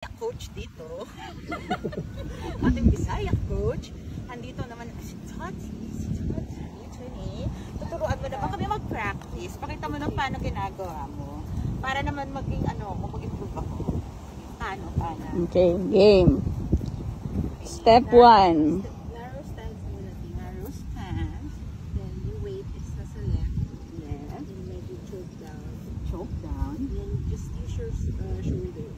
Coach dito. Ating Bisaya coach. Andito naman si Tati. Tuturuan mo naman kami mag-practice. Pakita mo naman paano ginagawa mo. Para naman maging mag-improve ako. Paano. Okay, game. Step 1. Narrow stance muna. Narrow stance. Then yung weight is nasa left. Yes. And medyo choke down. Choke down. Then just use your shoulder.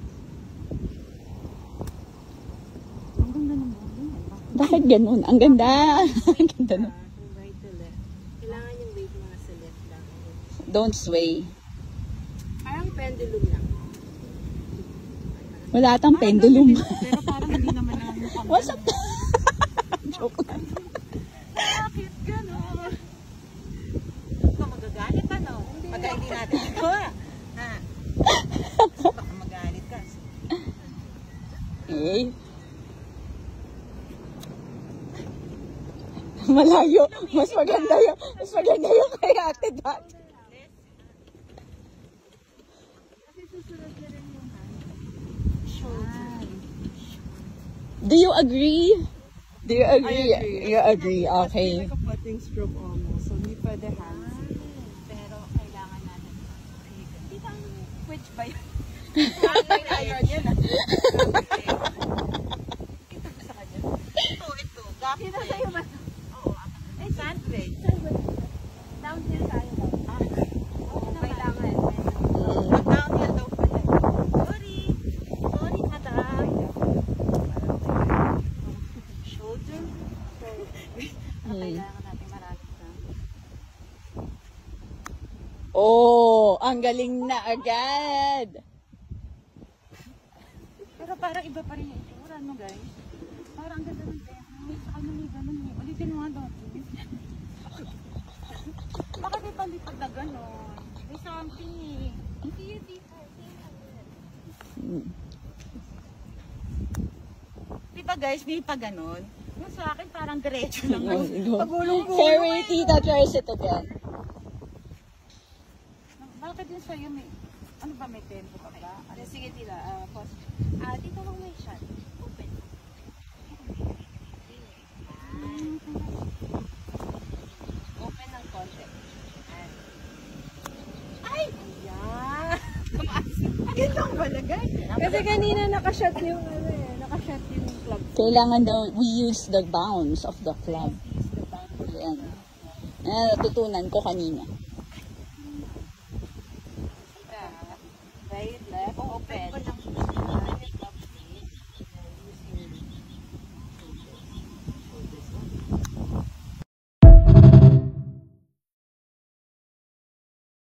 Ang ganda ng movie. Bakit ganun? Ang ganda. Ang ganda na. From right to left. Kailangan yung weight mo nasa left lang. Don't sway. Parang pendulum lang. Wala atang pendulum. Pero parang hindi naman namin What's up? Joke lang. Bakit gano'n? Ikaw magagalit ano? Pagka hindi natin ito ha? Baka magalit ka. Okay. Malayo. Mas maganda yung kay Ate Dot. Kasi susunod na rin yung hand. Do you agree? Do you agree? I agree. You agree. Okay. Like a putting stroke almost. So hindi pwede hands. Pero kailangan natin hindi tayo which ba yun? Iron yan ah. Ito ba sa kanya? Ito. Gapit Sino sa'yo ba? Oo. Eh, sandwich. Downhill tayo daw. Oo, Kailangan. Mag-downhill daw pala. Sorry, madam. Shoulder. Kailangan natin marami ka. Oh, ang galing na agad. Pero parang iba pa rin yung itsura, no guys? Parang ang ganda ng technique. Sa kanya may ganun eh. Ulitin mo nga daw. Bakit may palipad na gano'n? May something eh. Hindi yun dito. Diba guys, may pa gano'n? Yung sa akin parang diretso lang. Pagulong-gulong Sorry, Tita, tries it again. Bakit yun sa'yo may... Ano ba, may tempo ka ba? Sige tila. Pause. Dito lang may shot. Open. Open ng konti. Ay! Yan. Ganda ang balagay. Kasi kanina nakashot yung nakashot yung club. Kailangan daw we use the bounds of the club. Use the boundary. Yan. Natutunan ko kanina.